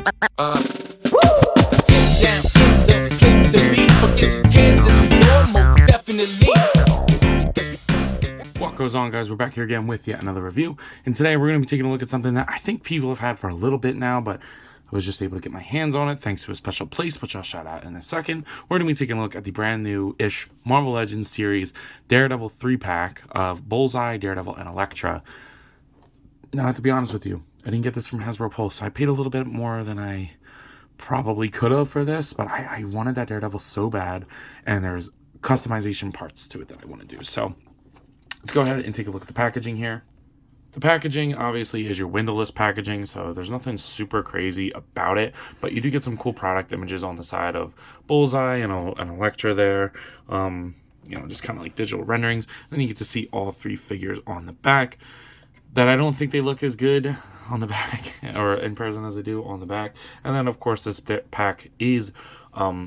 What goes on, guys? We're back here again with yet another review, and today we're going to be taking a look at something that I think people have had for a little bit now, but I was just able to get my hands on it thanks to a special place, which I'll shout out in a second. We're going to be taking a look at the brand new-ish Marvel Legends series Daredevil 3-pack of Bullseye, Daredevil, and Elektra. Now, to be honest with you, I didn't get this from HasbroPulse. I paid a little bit more than I probably could have for this, but I wanted that Daredevil so bad, and there's customization parts to it that I want to do. So let's go ahead and take a look at the packaging here. The packaging obviously is your windowless packaging, so there's nothing super crazy about it, but you do get some cool product images on the side of Bullseye and an Elektra there, you know, just kind of like digital renderings. Then you get to see all three figures on the back that I don't think they look as good on the back or in person as they do on the back. And then of course this pack is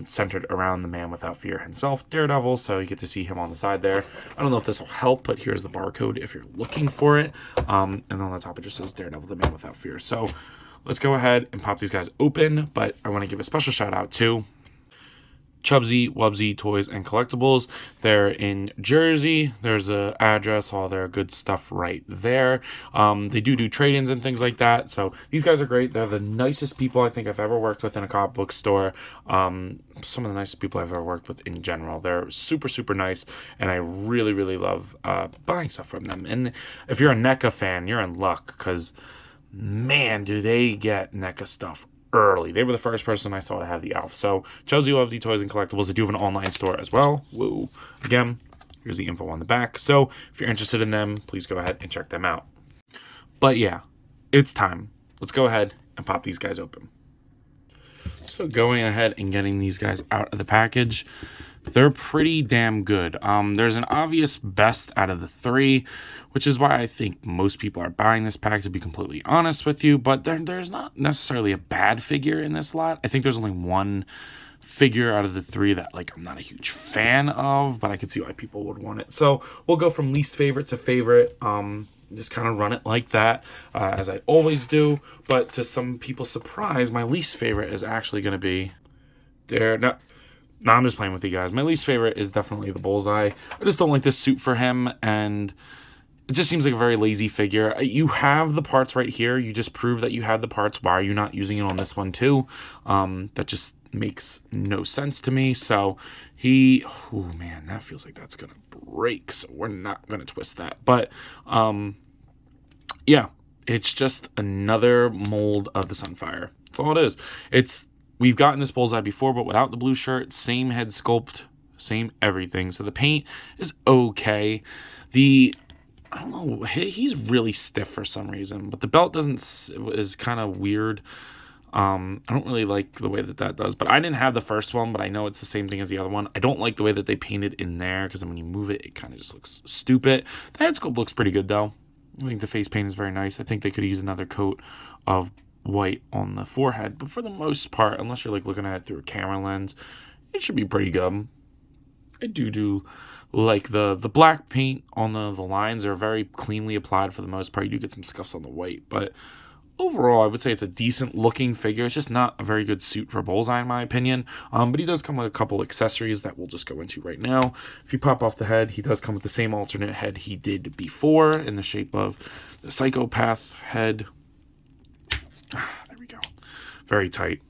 centered around the man without fear himself, Daredevil, so you get to see him on the side there. I don't know if this will help, but here's the barcode if you're looking for it, and on the top it just says Daredevil, the man without fear. So let's go ahead and pop these guys open, but I want to give a special shout out to Chubsy Wubsy Toys and Collectibles. They're in Jersey. There's an address, all their good stuff right there. They do trade-ins and things like that. So these guys are great. They're the nicest people I think I've ever worked with in a comic book store. Some of the nicest people I've ever worked with in general. They're super, super nice, and I really, really love buying stuff from them. And if you're a NECA fan, you're in luck, because, man, do they get NECA stuff early. They were the first person I saw to have the Alf. So Chelsea Wubsy Toys and Collectibles. They do have an online store as well. Woo. Again, here's the info on the back. So if you're interested in them, please go ahead and check them out. But yeah, it's time. Let's go ahead and pop these guys open. So going ahead and getting these guys out of the package, they're pretty damn good. There's an obvious best out of the three, which is why I think most people are buying this pack, to be completely honest with you. But there's not necessarily a bad figure in this lot. I think there's only one figure out of the three that, like, I'm not a huge fan of, but I can see why people would want it. So we'll go from least favorite to favorite. Just kind of run it like that, as I always do. But to some people's surprise, my least favorite is actually going to be there. No, I'm just playing with you guys. My least favorite is definitely the Bullseye. I just don't like this suit for him, and it just seems like a very lazy figure. You have the parts right here. You just prove that you had the parts. Why are you not using it on this one too? That just makes no sense to me. So oh man, that feels like that's gonna break. So we're not gonna twist that. But yeah, it's just another mold of the Sunfire. That's all it is. We've gotten this Bullseye before, but without the blue shirt, same head sculpt, same everything. So the paint is okay. I don't know, he's really stiff for some reason, but the belt is kind of weird. I don't really like the way that does, but I didn't have the first one, but I know it's the same thing as the other one. I don't like the way that they painted in there, because then when you move it, it kind of just looks stupid. The head sculpt looks pretty good, though. I think the face paint is very nice. I think they could use another coat of white on the forehead, but for the most part, unless you're like looking at it through a camera lens, it should be pretty good. I do like the black paint on the lines are very cleanly applied for the most part. You do get some scuffs on the white, but overall I would say it's a decent looking figure. It's just not a very good suit for Bullseye in my opinion, but he does come with a couple accessories that we'll just go into right now. If you pop off the head, he does come with the same alternate head he did before in the shape of the psychopath head. There we go. Very tight,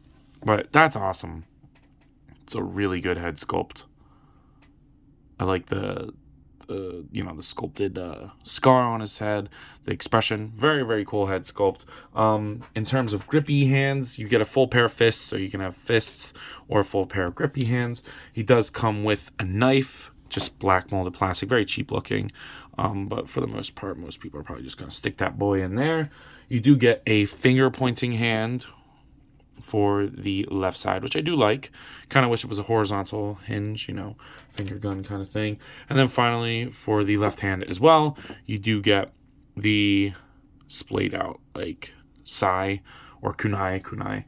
but that's awesome. It's a really good head sculpt. I like the sculpted scar on his head, the expression. Very, very cool head sculpt. In terms of grippy hands, you get a full pair of fists, so you can have fists or a full pair of grippy hands. He does come with a knife, just black molded plastic, very cheap looking. But for the most part, most people are probably just going to stick that boy in there. You do get a finger pointing hand for the left side, which I do like. Kind of wish it was a horizontal hinge, finger gun kind of thing. And then finally, for the left hand as well, you do get the splayed out, like, sai or kunai,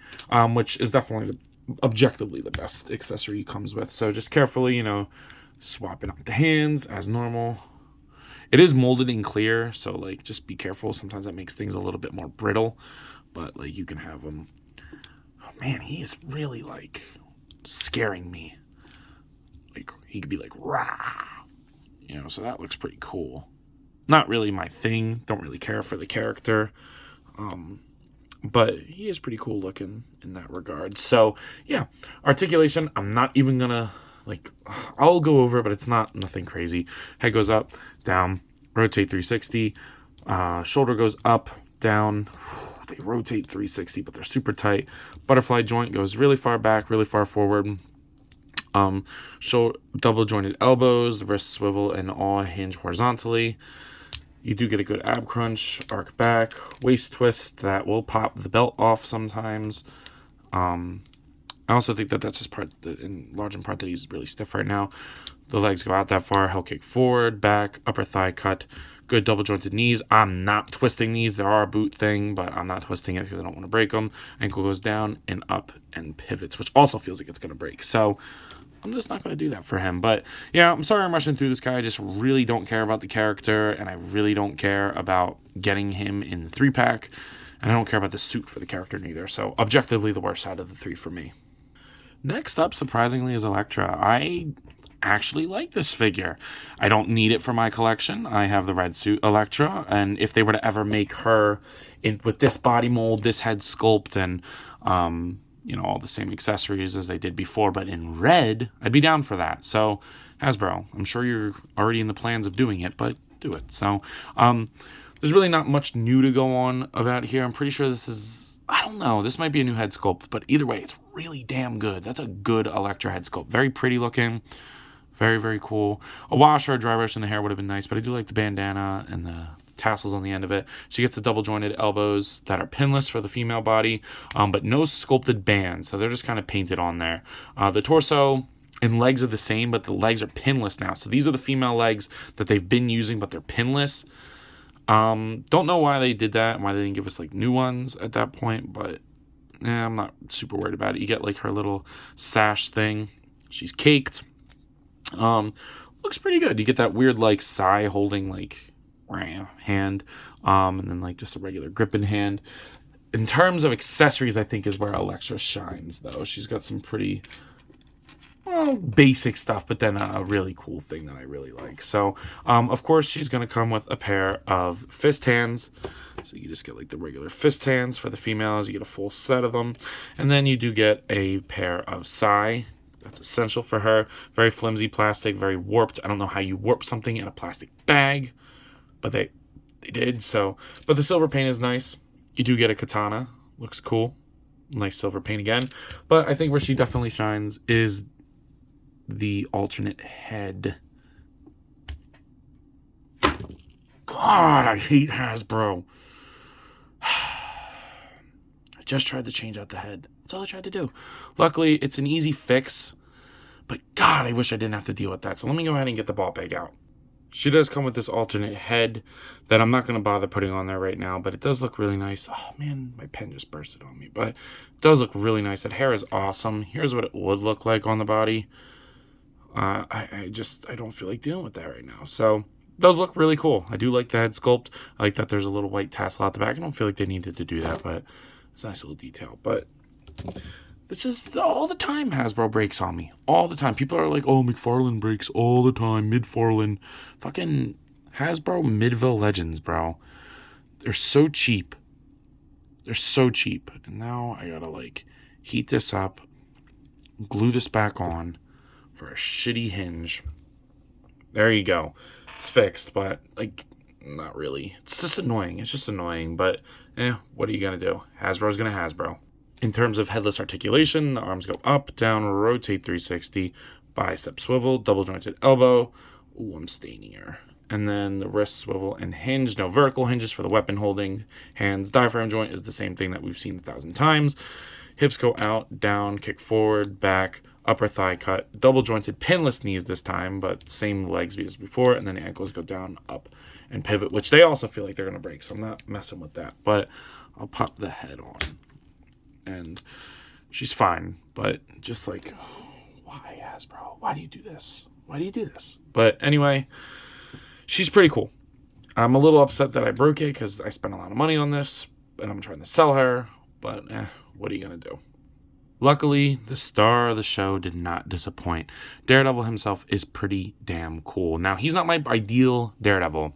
which is definitely objectively the best accessory he comes with. So just carefully, swapping out the hands as normal. It is molded in clear, so, like, just be careful. Sometimes that makes things a little bit more brittle, but, like, you can have them man, he's really like scaring me. Like he could be like rah, you know. So that looks pretty cool. Not really my thing. Don't really care for the character. But he is pretty cool looking in that regard. So yeah, articulation. I'm not even gonna like. I'll go over it, but it's nothing crazy. Head goes up, down, rotate 360. Shoulder goes up, down. They rotate 360, but they're super tight. Butterfly joint goes really far back, really far forward. Double jointed elbows, the wrists swivel and all hinge horizontally. You do get a good ab crunch, arc back, waist twist that will pop the belt off sometimes. I also think that's just in large part that he's really stiff right now. The legs go out that far, hell kick forward, back, upper thigh cut, good double jointed knees. I'm not twisting these. There are a boot thing, but I'm not twisting it because I don't want to break them. Ankle goes down and up and pivots, which also feels like it's going to break. So I'm just not going to do that for him. But yeah, I'm sorry I'm rushing through this guy. I just really don't care about the character, and I really don't care about getting him in the 3-pack, and I don't care about the suit for the character neither. So objectively, the worst side of the 3 for me. Next up, surprisingly, is Elektra. I actually like this figure. I don't need it for my collection. I have the red suit Elektra, and if they were to ever make her with this body mold, this head sculpt, and you know, all the same accessories as they did before, but in red, I'd be down for that. So Hasbro, I'm sure you're already in the plans of doing it, but do it. So there's really not much new to go on about here. I'm pretty sure this is, I don't know, this might be a new head sculpt, but either way, it's really damn good. That's a good Elektra head sculpt. Very pretty looking. Very, very cool. A wash or a dry brush in the hair would have been nice, but I do like the bandana and the tassels on the end of it. She gets the double jointed elbows that are pinless for the female body, but no sculpted bands, so they're just kind of painted on there. The torso and legs are the same, but the legs are pinless now. So these are the female legs that they've been using, but they're pinless. Don't know why they did that and why they didn't give us like new ones at that point, but I'm not super worried about it. You get like her little sash thing. She's caked. Looks pretty good. You get that weird like Sai holding like hand, and then like just a regular grip in hand. In terms of accessories, I think is where Elektra shines, though. She's got some pretty basic stuff, but then a really cool thing that I really like. So, of course, she's going to come with a pair of fist hands. So you just get like the regular fist hands for the females. You get a full set of them. And then you do get a pair of Sai. That's essential for her. Very flimsy plastic, very warped. I don't know how you warp something in a plastic bag, but they did. So, but the silver paint is nice. You do get a katana. Looks cool. Nice silver paint again. But I think where she definitely shines is the alternate head. God, I hate Hasbro. I just tried to change out the head. That's all I tried to do. Luckily, it's an easy fix. But God, I wish I didn't have to deal with that. So let me go ahead and get the ball bag out. She does come with this alternate head that I'm not going to bother putting on there right now, but it does look really nice. Oh man, my pen just bursted on me, but it does look really nice. That hair is awesome. Here's what it would look like on the body. I don't feel like dealing with that right now. So it does look really cool. I do like the head sculpt. I like that there's a little white tassel out the back. I don't feel like they needed to do that, but it's a nice little detail. But this is all the time Hasbro breaks on me. All the time. People are like, oh, McFarlane breaks all the time. Midfarlane. Fucking Hasbro Midville Legends, bro. They're so cheap. They're so cheap. And now I gotta, like, heat this up, glue this back on for a shitty hinge. There you go. It's fixed, but, like, not really. It's just annoying. It's just annoying, but, what are you gonna do? Hasbro's gonna Hasbro. In terms of headless articulation, the arms go up, down, rotate 360, bicep swivel, double jointed elbow. Ooh, I'm staining her. And then the wrist swivel and hinge. No vertical hinges for the weapon holding hands. Diaphragm joint is the same thing that we've seen 1,000 times. Hips go out, down, kick forward, back, upper thigh cut. Double jointed pinless knees this time, but same legs as before. And then the ankles go down, up, and pivot, which they also feel like they're going to break. So I'm not messing with that. But I'll pop the head on. And she's fine, but just like, why, Hasbro? Why do you do this? Why do you do this? But anyway, she's pretty cool. I'm a little upset that I broke it because I spent a lot of money on this, and I'm trying to sell her, but what are you going to do? Luckily, the star of the show did not disappoint. Daredevil himself is pretty damn cool. Now, he's not my ideal Daredevil.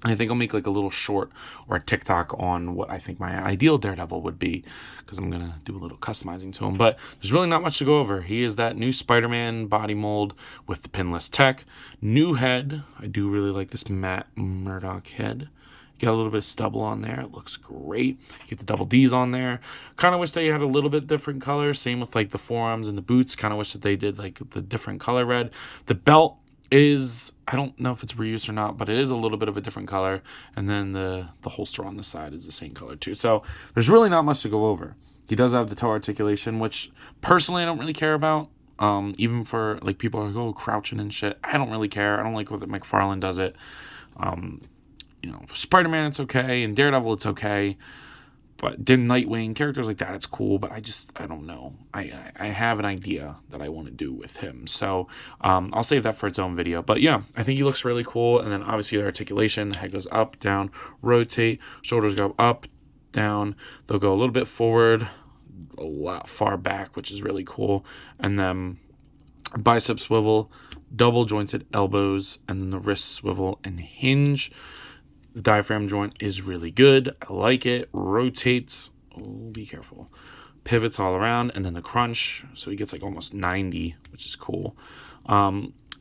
I think I'll make like a little short or a TikTok on what I think my ideal Daredevil would be, because I'm going to do a little customizing to him. But there's really not much to go over. He is that new Spider-Man body mold with the pinless tech. New head. I do really like this Matt Murdock head. Got a little bit of stubble on there. It looks great. Get the double D's on there. Kind of wish they had a little bit different color. Same with like the forearms and the boots. Kind of wish that they did like the different color red. The belt is, I don't know if it's reused or not, but it is a little bit of a different color. And then the holster on the side is the same color too. So there's really not much to go over. He does have the toe articulation, which personally I don't really care about. Even for like people are like, oh, crouching and shit. I don't really care. I don't like what McFarlane does it. You know, Spider-Man, it's okay, and Daredevil, it's okay, but then Nightwing, characters like that, it's cool, but I don't know. I have an idea that I want to do with him, so I'll save that for its own video. But yeah, I think he looks really cool, and then obviously the articulation, the head goes up, down, rotate, shoulders go up, down, they'll go a little bit forward, a lot far back, which is really cool, and then bicep swivel, double jointed elbows, and then the wrist swivel and hinge. The diaphragm joint is really good. I like it. Rotates. Oh, be careful. Pivots all around. And then the crunch. So he gets like almost 90, which is cool.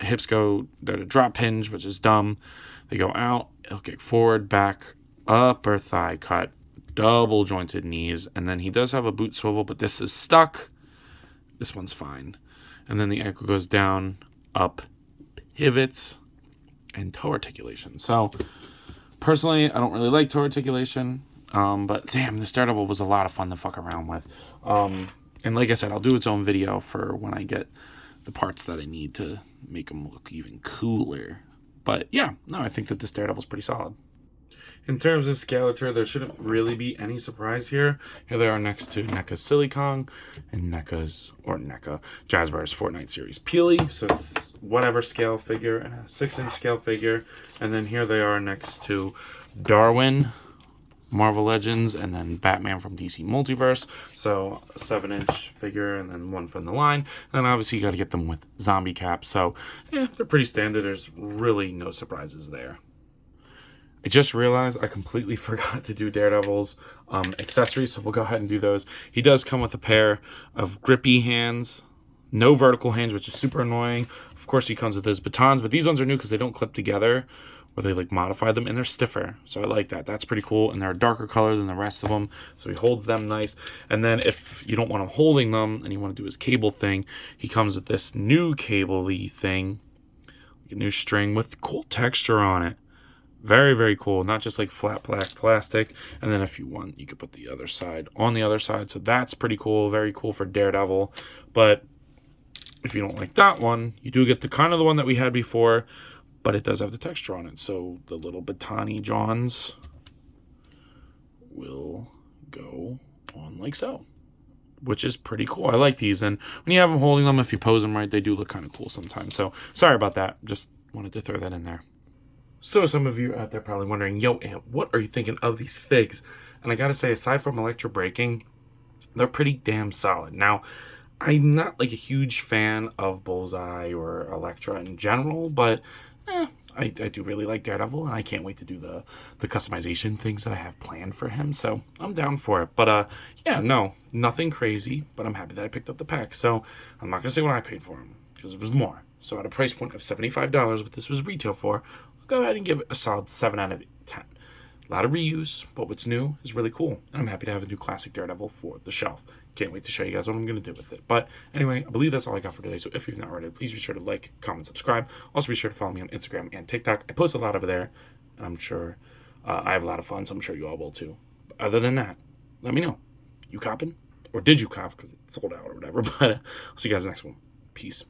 Hips go to a drop hinge, which is dumb. They go out. He'll kick forward, back, upper thigh cut, double jointed knees. And then he does have a boot swivel, but this is stuck. This one's fine. And then the ankle goes down, up, pivots, and toe articulation. So personally, I don't really like toe articulation, but damn, this Daredevil was a lot of fun to fuck around with. And like I said, I'll do its own video for when I get the parts that I need to make them look even cooler. But yeah, no, I think that this Daredevil's pretty solid. In terms of scalature, there shouldn't really be any surprise here. Here they are next to NECA's Silly Kong and NECA Jazzbear's Fortnite Series Peely. So whatever scale figure and a 6-inch scale figure. And then here they are next to Darwin, Marvel Legends, and then Batman from DC Multiverse. So a 7-inch figure and then one from the line. And then obviously you got to get them with zombie caps. So yeah, they're pretty standard. There's really no surprises there. I just realized I completely forgot to do Daredevil's accessories, so we'll go ahead and do those. He does come with a pair of grippy hands, no vertical hands, which is super annoying. Of course, he comes with his batons, but these ones are new because they don't clip together, or they like modify them, and they're stiffer. So I like that. That's pretty cool, and they're a darker color than the rest of them, so he holds them nice. And then if you don't want him holding them and you want to do his cable thing, he comes with this new cable-y thing, like a new string with cool texture on it. Very, very cool. Not just like flat black plastic. And then if you want, you could put the other side on the other side. So that's pretty cool. Very cool for Daredevil. But if you don't like that one, you do get the kind of the one that we had before, but it does have the texture on it. So the little batani Johns will go on like so, which is pretty cool. I like these. And when you have them holding them, if you pose them right, they do look kind of cool sometimes. So sorry about that. Just wanted to throw that in there. So some of you out there probably wondering, yo, Ant, what are you thinking of these figs? And I gotta say, aside from Elektra breaking, they're pretty damn solid. Now, I'm not like a huge fan of Bullseye or Elektra in general, but I do really like Daredevil, and I can't wait to do the customization things that I have planned for him, so I'm down for it. But yeah, no, nothing crazy, but I'm happy that I picked up the pack. So I'm not gonna say what I paid for him, because it was more. So at a price point of $75, what this was retail for, go ahead and give it a solid 7 out of 10. A lot of reuse, but what's new is really cool. And I'm happy to have a new classic Daredevil for the shelf. Can't wait to show you guys what I'm going to do with it. But anyway, I believe that's all I got for today. So if you've not already, please be sure to like, comment, subscribe. Also be sure to follow me on Instagram and TikTok. I post a lot over there, and I'm sure I have a lot of fun, so I'm sure you all will too. But other than that, let me know. You copping? Or did you cop because it sold out or whatever? But I'll see you guys next one. Peace.